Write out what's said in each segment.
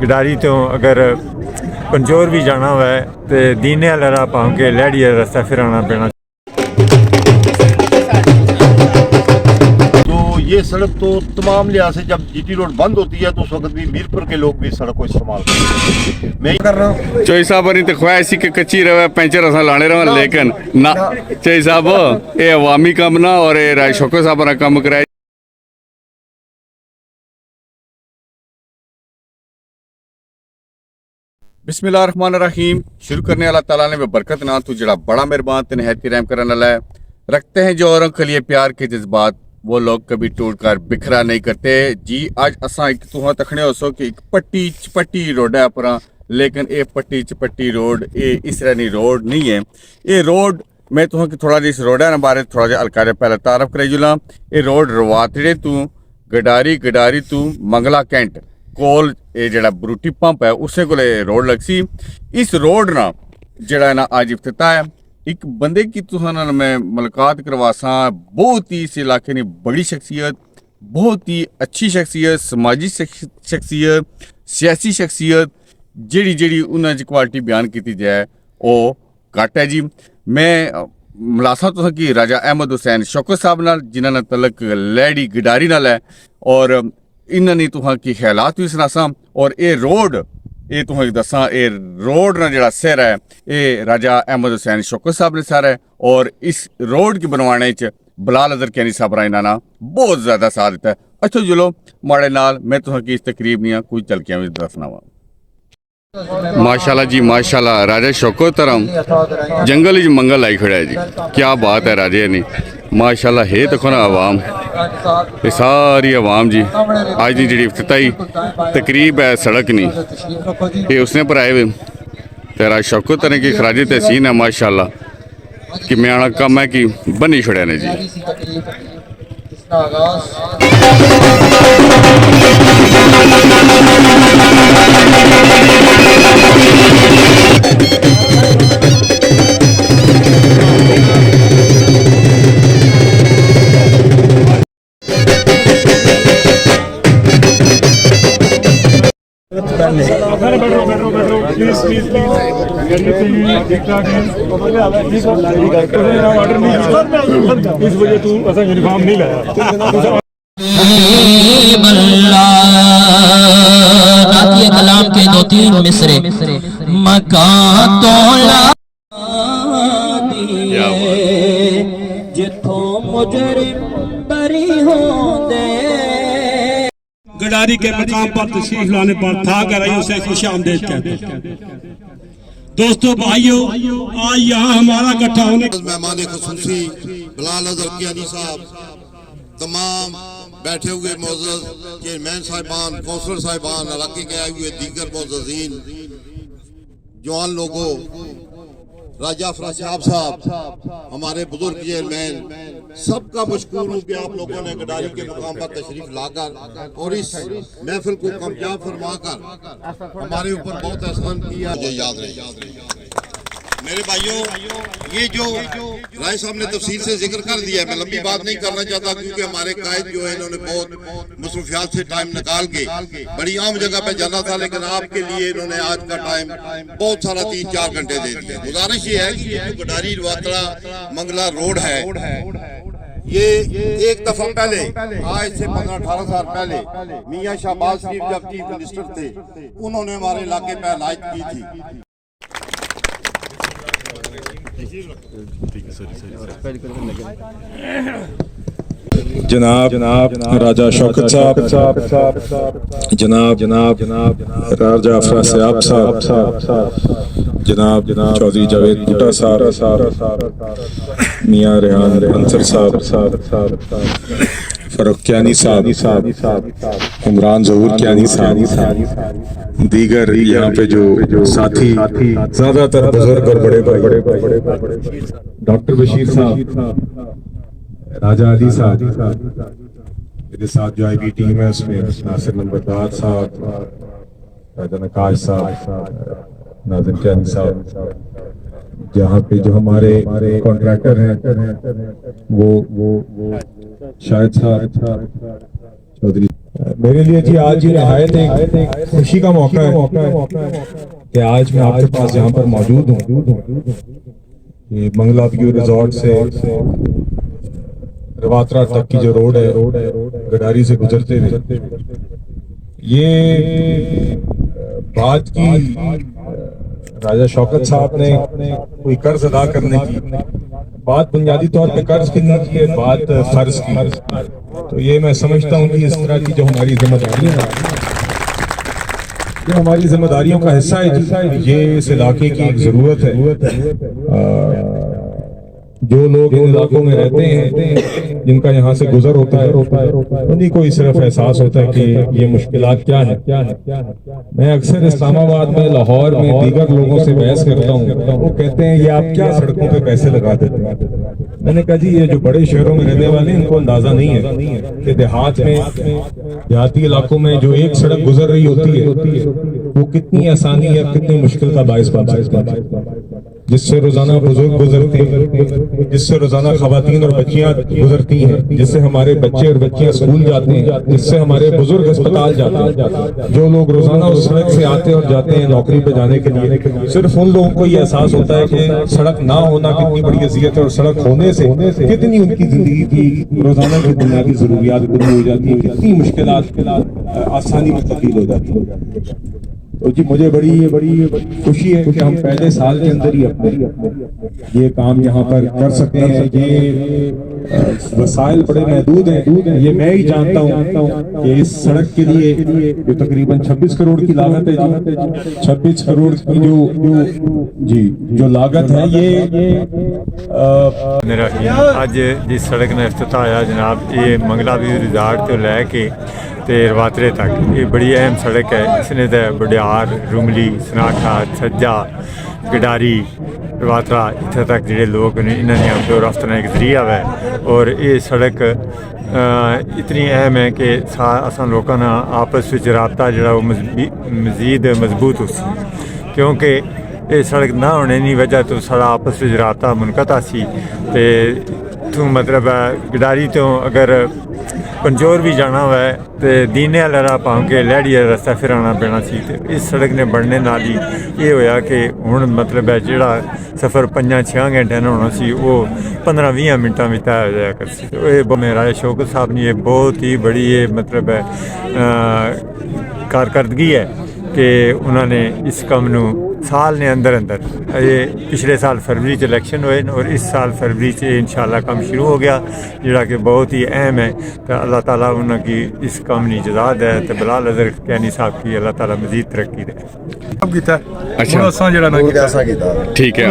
गडारी तो अगर पंजोर भी जाना हुआ है तो दीने वाला राह पाँव के लहड़ी वाला रास्ता फिर आना पैना। ये सड़क तो तमाम लिहाज से जब जीटी रोड बंद होती है तो उस वक्त भी मीरपुर के लोग भी इस सड़क को इस्तेमाल करते हैं। मैं कर रहा हूँ चोई साहब ने तो ख्वाहिश कि कच्ची रहे पैंचर असा लाने रहा लेकिन ना चोई साहब ये अवामी काम ना और ये राय शौकत साहब ने काम कराया। बिस्मिल्लाहिर्रहमानिर्रहीम। शुरू करने अल्लाह ताला ने बरकत ना तू जड़ा बड़ा मेहरबान ते निहायत रहम करने वाला है। रखते हैं जो औरों के लिए प्यार के जज्बात वो लोग कभी टूट कर बिखरा नहीं करते जी। आज असा एक तुहां तखने हो सो कि एक पट्टी चपट्टी रोड है अपना, लेकिन ये पट्टी चपट्टी रोड ये इस तरह रोड नहीं है। ये रोड मैं तुहां की थोड़ा जिस रोड है बारे थोड़ा जा अलकार पहले तारफ कराई जुला। ये रोड रवातड़े तू गडारी तू मंगला कैंट कोल ये जड़ा ब्रूटी पंप है उसे को रोड लगसी। इस रोड ना जड़ा ना आज इफ्तिताह है एक बंदे की तुहाना मैं मुलाकात करवासा। बहुत ही इस इलाके की बड़ी शख्सियत, बहुत ही अच्छी शख्सियत, समाजी शख्सियत, सियासी शख्सियत जेड़ी जेड़ी उन्हें क्वालिटी बयान की जाए वो घट है जी। मैं मिलासा तुसा कि राजा अहमद हुसैन शौकत साहब नाल जिन्होंने तलक लैडी गिडारी नाल है और इन्होंने तुहां की ख्यालात भी सुनासा। और ये रोड ये तुहां दसा ये रोड ना जड़ा सिर है ये राजा अहमद हुसैन शौकत साहब ने सर है। और इस रोड की बनवाने च बिलाल अज़हर कैनी साहब इन्होंने बहुत ज़्यादा साथ दिता है। अच्छा जुलो माड़े नाल मैं तुहां की इस तकरीब दियां कुछ झलकियां भी दसना वा। माशाल्लाह जी माशाल्लाह राजा शौकत तरम जंगल मंगल आई खड़ा है जी। क्या बात है राजे ने माशाल्लाह है तो ना आवाम ये सारी आवाम जी आज की जी इफ्तिताई तकरीब है सड़क नहीं ये उसने पर आए हुए तेरा शौकत तरह की खराज तहसीन है माशाल्लाह कि मैं आना कम है कि बनी छड़े ने जी। इस वजह तू ऐसा यूनिफॉर्म नहीं लाया। कलाम के दो तीन मिसरे मकान तोला जिथों मुजरिम बरी होंदे। गडारी के मकाम पर तशरीफ लाने पर था कर रही उसे खुश आमदेद कहते हैं। दोस्तों भाइयों आज यहाँ हमारा इकट्ठा होने मेहमान खुसूसी बिलाल अज़हर कियानी साहब, तमाम बैठे हुए मोअज़्ज़ज़ चेयरमैन साहिबान, कौंसलर साहिबान, इलाके के आए हुए दीगर मोअज़्ज़ज़ीन, जवान लोगों, राजा अफरा साहब, हमारे बुजुर्ग चेयरमैन, सबका मशकूर हूँ कि आप लोगों ने गडारी के मुकाम पर तशरीफ लाकर और इस महफिल को कामयाब फरमाकर हमारे ऊपर बहुत एहसान किया। मुझे याद रहे मेरे भाइयों, ये जो राय साहब ने तफसील से जिक्र कर दिया है, मैं लंबी बात नहीं करना चाहता क्योंकि हमारे कायद जो है इन्होंने बहुत मसरूफियात से टाइम निकाल के बड़ी आम जगह पे जाना था, लेकिन आपके लिए इन्होंने आज का टाइम बहुत सारा 3-4 घंटे दे दिया। गुजारिश ये है कि ये जो गडारी रवातड़ा मंगला रोड है ये एक दफा पहले आज से 15-18 साल पहले मियां शहबाज शरीफ जब चीफ मिनिस्टर थे उन्होंने हमारे इलाके पे इनायत की थी। जनाब राजा शौकत साहब, जनाब राजा अफरा साहब, जनाब चौधरी जावेद भुट्टा साहब, मियां रेहान अंसर साहब, फरूक कियानी साहब, उमरान ज़हूर कियानी साहब, दीगर यहाँ पे जो साथी ज्यादातर बुजुर्ग और बड़े भाई, डॉक्टर बशीर साहब, राजा अली साहब, मेरे साथ जो IB टीम है उसमें नासिर नंबरदार साहब, राजा नकाश साहब, नाज़िम कियानी साहब, जहाँ पे जो हमारे कॉन्ट्रैक्टर हैं वो शायद साहब, चौधरी मेरे लिए जी आज ये नहायत एक खुशी का मौका है कि आज मैं आपके पास यहाँ पर मौजूद हूँ। ये मंगला व्यू रिजॉर्ट से रवात्रा तक की जो रोड है गडारी से गुजरते हुए, ये बात की राजा शौकत साहब ने कोई कर्ज अदा करने की बात बुनियादी तौर पे कर्ज की नहीं की है, बात फर्ज की। तो ये मैं समझता हूँ कि इस तरह की जो हमारी जिम्मेदारियां हैं, ये हमारी जिम्मेदारियों का हिस्सा है। ये इस इलाके की एक जरूरत है। जो लोग इन इलाकों में रहते हैं, जिनका यहाँ से गुजर होता है, उन्हीं को ही सिर्फ एहसास होता है कि ये मुश्किलात क्या है। मैं अक्सर इस्लामाबाद में, लाहौर में दीगर लोगों से बहस करता हूँ, वो कहते हैं ये आप क्या सड़कों पे पैसे लगा देते हैं। मैंने कहा जी ये जो बड़े शहरों में रहने वाले इनको अंदाजा नहीं है कि देहात में, देहाती इलाकों में जो एक सड़क गुजर रही होती है वो कितनी आसानी या कितनी मुश्किल का बायस बनता है, जिससे रोजाना बुजुर्ग गुजरते हैं, जिससे रोजाना खवातीन और बच्चियां गुजरती हैं, जिससे हमारे बच्चे और बच्चियां स्कूल जाते हैं, जिससे हमारे बुजुर्ग अस्पताल जाते हैं। जो लोग रोजाना उस सड़क से आते और जाते हैं नौकरी पे जाने के लिए, सिर्फ उन लोगों को ये एहसास होता है कि सड़क ना होना कितनी बड़ी अज़ियत है और सड़क होने से कितनी उनकी जिंदगी की रोजाना की बुनियादी जरूरियात पूरी हो जाती है, कितनी मुश्किलात आसानी में तब्दील हो जाती है। तो जी मुझे बड़ी खुशी है कि हम पहले साल के अंदर ही अपने ये काम यहाँ पर कर सकते हैं। ये वसाइल बड़े महदूद हैं, ये मैं ही जानता हूँ कि इस सड़क के लिए जो तकरीबन 26 करोड़ की लागत है, 26 करोड़ की जो लागत है, ये ਅੱਜ जिस सड़क ने इफ्तिताह होया जनाब, ये मंगला व्यू रिजॉर्ट तो लैके ते रवातरे तक ये बड़ी अहम सड़क है। इसने तो बडियार, रुमली, सनाठा, छज्जा, गडारी, रवातरा इत्थे तक जिहड़े लोग ने इन्हां दी रफ्त का एक जरिया है। और ये सड़क इतनी अहम है कि असां लोकां दा आपस विच राबता जिहड़ा वो मज़ीद मजबूत हो सी, क्योंकि ये सड़क ना होने की वजह तो साड़ा आपस में राबता मुनक़ता सी। ते तू मतलब गडारी तो अगर पंजोर भी जाना हुआ है तो दीने वाला राह पाँव के लैड़ी वाला रस्ता फिर आना पैना सी। ते इस सड़क ने बनने नाल ही ये होया कि हुण मतलब है जिहड़ा सफ़र 5-6 घंटे होना सी वो 15-20 मिनटां में तय हो जाया कर सी। तो ये मेरा शौकत साहब ने ये बहुत ही बड़ी ये मतलब है कारकर्दगी है कि उन्होंने इस काम नू साल ने अंदर ये पिछले साल फरवरी च इलेक्शन हुए और इस साल फरवरी से इंशाल्लाह काम शुरू हो गया, जिहड़ा कि बहुत ही अहम है। तो अल्लाह ताला उन्होंने इस काम की इजाज़त है। तो बिलाल अज़हर कैनी साहब की अल्लाह ताला मजीद तरक्की दे। ठीक है,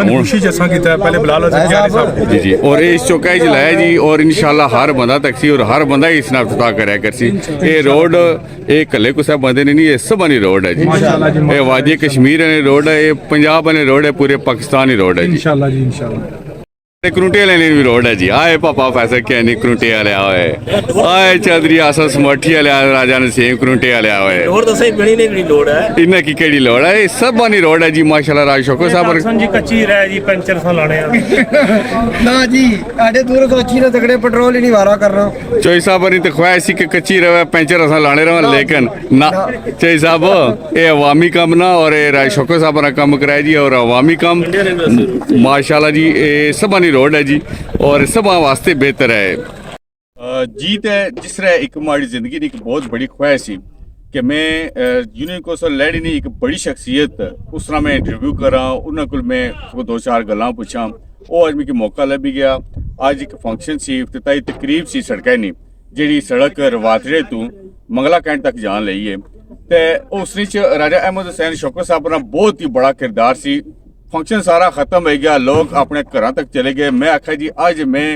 पहले बिलाल अज़हर जी और इस चौका ही जलाया जी, और इंशाल्लाह हर बंदा तकसी और हर बंदा इस नाम इफ्तिताह करे करसी। ये रोड ये कले कुछ बंदे नहीं, ये सब बनी रोड है जी। ये वादी कश्मीर ने रोड है, ये पंजाब वाले रोड है, पूरे पाकिस्तानी रोड है जी। इंशाल्लाह जी इंशाल्लाह। क्रूटे वाले भी रोड है जी। आए पापा फैसला क्या नहीं क्रूटे वाले आए, आए चौधरी आसा समठी वाले राजा ने सेम क्रूटे वाले आए। रोड तो सही बनी नहीं लोड है, इन्हें की केड़ी लोड है, सब बनी रोड है जी माशाल्लाह। राज शौकत साहब जी कच्ची रह जी, पंचर सा लाने ना जी आडे दूर तो अच्छी ना तगड़े पेट्रोल ही नहीं वारा कर रहा। चोई साहब ने तो ख्वाहिश सी कि कच्ची रहे पंचर असा लाने रहा, लेकिन ना चोई साहब ये अवामी कम ना और राज शौकत साहब ने कम कराया जी, और अवामी कम माशाल्लाह जी ये सब बनी रोड है जी, और सब वास्ते बेहतर है। जीत है जिस तरह एक हमारी जिंदगी की एक बहुत बड़ी ख्वाहिश थी कि मैं यूनियन कौंसल लैडी ने एक बड़ी शख्सियत उस तरह मैं इंटरव्यू करा, उन्होंने को मैं 2-4 गल्लां पूछा। वो अज मिगी मौका लभी गया। अज एक फंक्शन सी, इफ्तिताही तकरीब सी सड़कै नी, जी सड़क रवातरे तो मंगला कैंट तक जान लई है। तो उस राजा अहमद हुसैन शौकत साहब का बहुत ही बड़ा किरदार सी। फंक्शन सारा खत्म हो गया, लोग अपने घर तक चले गए। मैं आखा जी अज मैं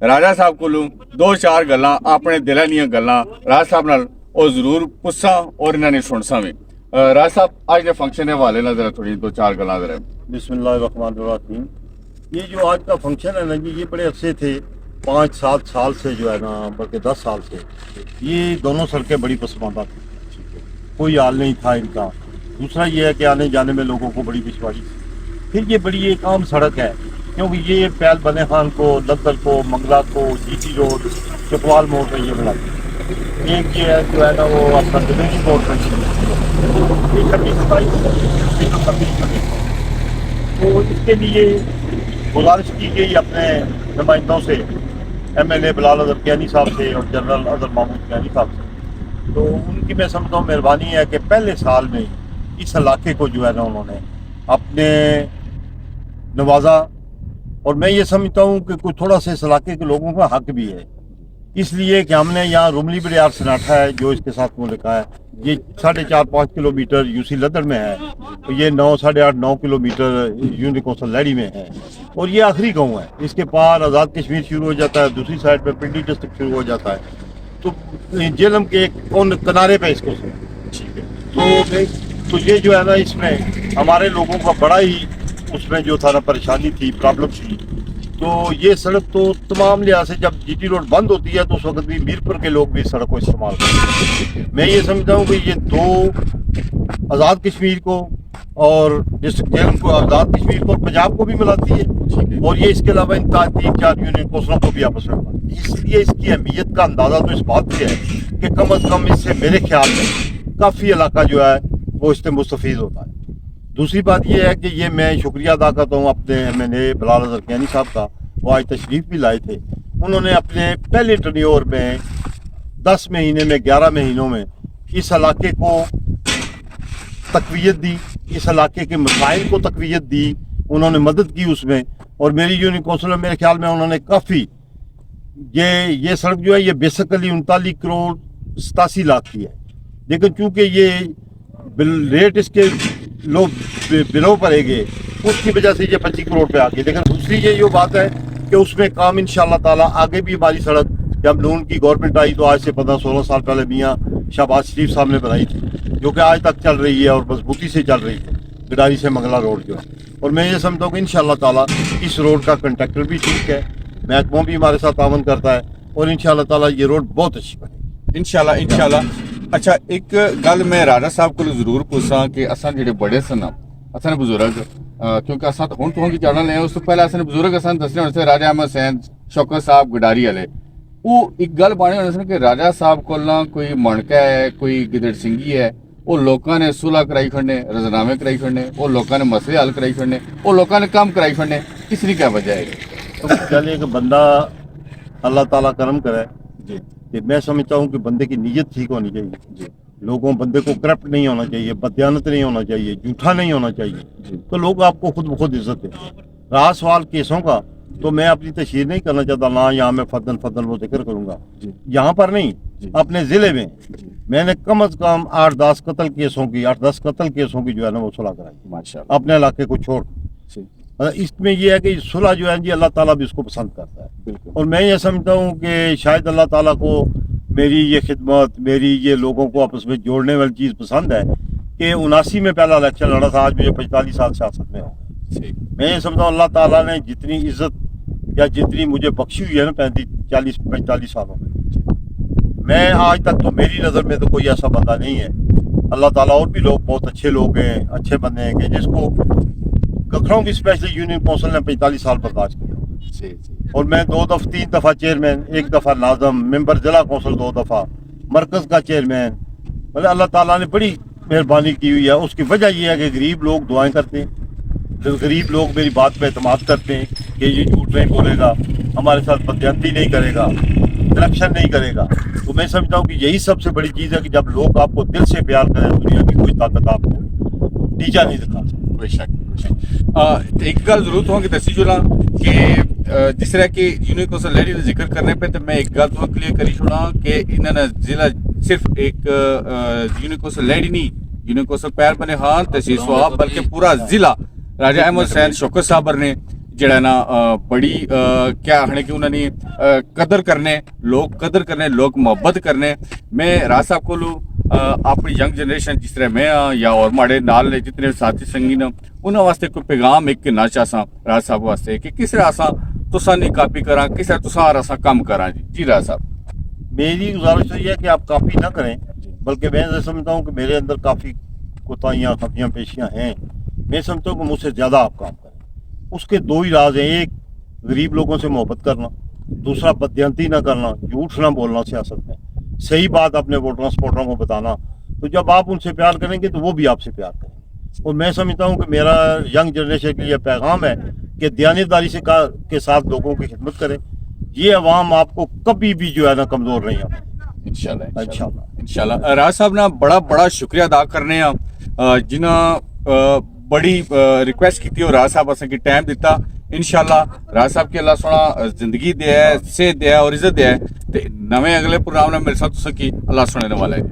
राजा साहब को 2-4 गल्लां अपने दिल दियां गल्लां राजा साहब नाल और जरूर पुछां और इन्होंने सुनसा भी। राजा साहब अज के फंक्शन के हवाले ना जरा थोड़ी 2-4 गल्लां जरा। बिस्मिल्लाहिर्रहमानिर्रहीम। ये जो आज का फंक्शन है ना जी, ये बड़े अच्छे थे। 5-7 साल से जो है ना, बल्कि 10 साल से ये दोनों सड़कें बड़ी पसमानदा थी, कोई हाल नहीं था इनका। दूसरा ये है कि आने जाने में लोगों को बड़ी दुश्वारी। फिर ये बड़ी एक आम सड़क है, क्योंकि ये पैल बने खान को, दफ्तर को, मंगला को, जीटी रोड, चकवाल मोड़ पर ये बनाती है। एक ये है जो है ना वो अपना डिलीवरी बोर्ड ये 26/22 तो इसके लिए गुजारिश की गई अपने नुमाइंदों से, MNA बिलाल अज़हर कियानी साहब से और जनरल अज़हर महमूद कियानी साहब से। तो उनकी मैं समझता हूँ मेहरबानी है कि पहले साल में इस इलाके को जो है ना उन्होंने अपने नवाजा, और मैं ये समझता हूँ कि कुछ थोड़ा सा इस इलाके के लोगों का हक भी है, इसलिए कि हमने यहाँ रुमली बड़ियार सनाठा है जो इसके साथ मुझे लिखा है, ये 4.5-5 किलोमीटर यूसी लदड़ में है, तो ये 9-8.5-9 किलोमीटर यूनिक कौंसल लहड़ी में है, और ये आखिरी गांव है। इसके पार आज़ाद कश्मीर शुरू हो जाता है, दूसरी साइड पे पिंडी डिस्ट्रिक्ट शुरू हो जाता है, तो जेलम के एक किनारे पे इसको ठीक है। तो ये जो है ना इसमें हमारे लोगों का बड़ा ही उसमें जो था ना परेशानी थी, प्रॉब्लम थी। तो ये सड़क तो तमाम लिहाज से जब GT रोड बंद होती है तो उस वक्त भी मीरपुर के लोग भी सड़क को इस्तेमाल करते हैं। मैं ये समझता हूँ कि ये दो आज़ाद कश्मीर को और डिस्ट्रिक्ट जेल को, आज़ाद कश्मीर को और पंजाब को भी मिलाती है, और ये इसके अलावा इन 3-4 यूनियन कौंसलों को भी आपस में मिलाती है। इसलिए इसकी अहमियत का अंदाज़ा तो इस बात से है कि कम अज़ कम इससे मेरे ख्याल में काफ़ी इलाका जो है वो इससे मुस्तफ़ीद होता है। दूसरी बात यह है कि ये मैं शुक्रिया अदा करता हूँ अपने MNA बिलाल अज़हर कियानी साहब का, वो आज तशरीफ़ भी लाए थे। उन्होंने अपने पहले टर्न्योर में 10 महीने में 11 महीनों में इस इलाके को तक़वियत दी, इस इलाके के मसाइल को तक़वियत दी, उन्होंने मदद की उसमें, और मेरी यूनियन कौंसिल में मेरे ख्याल में उन्होंने काफ़ी ये सड़क जो है ये बेसिकली 39 करोड़ 87 लाख की है, लेकिन चूँकि ये रेट इसके लो बिलों पर गए उसकी वजह से ये 25 करोड़ पे आ गई। लेकिन दूसरी ये बात है कि उसमें काम इंशाअल्लाह ताला आगे भी हमारी सड़क, जब नून की गवर्नमेंट आई तो आज से 15-16 साल पहले मियाँ शहबाज शरीफ साहब ने बनाई थी, जो कि आज तक चल रही है और मजबूती से चल रही है, गडारी से मंगला रोड जो है। और मैं ये समझता हूँ कि इंशाअल्लाह ताला इस रोड का कंट्रैक्टर भी ठीक है, महकमा भी हमारे साथ तावन करता है, और इंशाअल्लाह ताला ये रोड बहुत अच्छी बनेगी इंशाअल्लाह। अच्छा, एक गल मैं राजा साहब को जरूर पूछा कि असा जेडे बड़े सन असा बुजुर्ग, क्योंकि असा तो हुण तुहां की जाना ले, उस तो पहले असा बुजुर्ग असा दसने होने से राजा अहमद हुसैन शौकत साहब गडारी वाले, वो एक गल बाने होने से कि राजा साहब को ना कोई मणका है, कोई गिदड़ सिंगी है, वो लोगों ने सुलह कराई खड़ने, रजनामे कराई खड़ने, वो लोगों ने मसले हल कराई खड़ने, वो लोगों ने काम कराई खड़ने, इसकी क्या वजह है? तो चल एक बंदा अल्लाह ताला करम करे जी, कि मैं समझता हूँ कि बंदे की नीयत ठीक होनी चाहिए जी, लोगों बंदे को करप्ट नहीं होना चाहिए, बदयानत नहीं होना चाहिए, झूठा नहीं होना चाहिए, तो लोग आपको खुद ब खुद इज्जत दें। रहा सवाल केसों का, तो मैं अपनी तशहीर नहीं करना चाहता ना, यहाँ मैं फदल वो जिक्र करूँगा, यहाँ पर नहीं, अपने ज़िले में मैंने कम अज़ कम 8-10 कत्ल केसों की 8-10 कत्ल केसों की जो है ना वो सुलह कराई माशाअल्लाह, अपने इलाके को छोड़। इसमें यह है कि सुलह जो है जी अल्लाह ताला भी इसको पसंद करता है, और मैं ये समझता हूँ कि शायद अल्लाह ताला को मेरी ये खिदमत, मेरी ये लोगों को आपस में जोड़ने वाली चीज़ पसंद है कि 79 में पहला इलेक्शन लड़ा था, आज मुझे 45 साल सियासत में हो। मैं ये समझता हूँ अल्लाह ताला ने जितनी इज्जत या जितनी मुझे बख्शी हुई है ना 45 सालों में, मैं आज तक तो मेरी नज़र में तो कोई ऐसा बंदा नहीं है। अल्लाह ताला और भी लोग बहुत अच्छे लोग हैं, अच्छे बंदे हैं कि जिसको कखरों की स्पेशल यूनियन कौंसिल ने 45 साल बर्दाश्त किया, और मैं 3 दफ़ा चेयरमैन, 1 दफ़ा नाज़म, मेंबर जिला कौंसिल 2 दफ़ा, मरकज़ का चेयरमैन, मतलब अल्लाह ताला ने बड़ी मेहरबानी की हुई है। उसकी वजह यह है कि गरीब लोग दुआएं करते हैं, तो गरीब लोग मेरी बात पे एतमाद करते हैं कि ये झूठ नहीं बोलेगा, हमारे साथ बदयांती नहीं करेगा, करप्शन नहीं करेगा। तो मैं समझता हूँ कि यही सबसे बड़ी चीज़ है कि जब लोग आपको दिल से प्यार करें, दुनिया की कोई ताकत आपको नीचा नहीं दिखा सकती। बेशक। एक गल जरूर तो दसी जुला कि जिस तरह की यूनियन कौंसिल लहरी का जिक्र करने पे, तो मैं एक गल तो क्लियर करी छोड़ा कि इन्होंने जिला सिर्फ एक यूनियन कौंसिल लहरी नहीं, यूनियन कौंसिल पैर बने हाँ तहसील स्वाब, बल्कि पूरा जिला राजा अहमद हुसैन शौकत साहब ने जड़ा ना बड़ी क्या आखने कि उन्होंने कदर करने, लोग कदर करने, लोग मोहब्बत करने। मैं राज साहब को अपनी यंग जनरेशन जिस तरह मैं हाँ या और माड़े नाल ने जितने साथी संगी ने उन्होंने वास्ते कोई पैगाम एक ना चाहसा राज साहब वास्ते कि किस तरह असा तुसा नहीं कापी करा, किस तरह तुसा असा कम करा। जी राज साहब, मेरी गुजारिश ये है कि आप कापी ना करें, बल्कि मैं समझता हूँ कि मेरे अंदर काफ़ी कोताहियाँ खफियाँ पेशियाँ हैं। मैं समझता हूँ कि मुझसे ज़्यादा आप काम करें। उसके 2 ही राज हैं, एक गरीब लोगों से मोहब्बत करना, दूसरा बदयांती ना करना, झूठ ना बोलना सियासत में। सही बात अपने वोटरों सपोर्टरों को बताना। तो जब आप उनसे प्यार करेंगे तो वो भी आपसे प्यार करेंगे। और मैं समझता हूँ कि मेरा यंग जनरेशन के लिए पैगाम है कि दयानतदारी से के साथ लोगों की खिदमत करें। ये अवाम आपको कभी भी जो है ना कमज़ोर नहीं आती। इंशाल्लाह। राज साहब ना बड़ा शुक्रिया अदा करने जिन्हें बड़ी रिक्वेस्ट की और राज साहब असें टाइम दिता। इंशाल्लाह राज साहब की अल्लाह सोना जिंदगी दे, सेहत दे और इज्जत दे, ते नवे अगले प्रोग्राम में मिल सकी। अल्लाह सुने वाला है।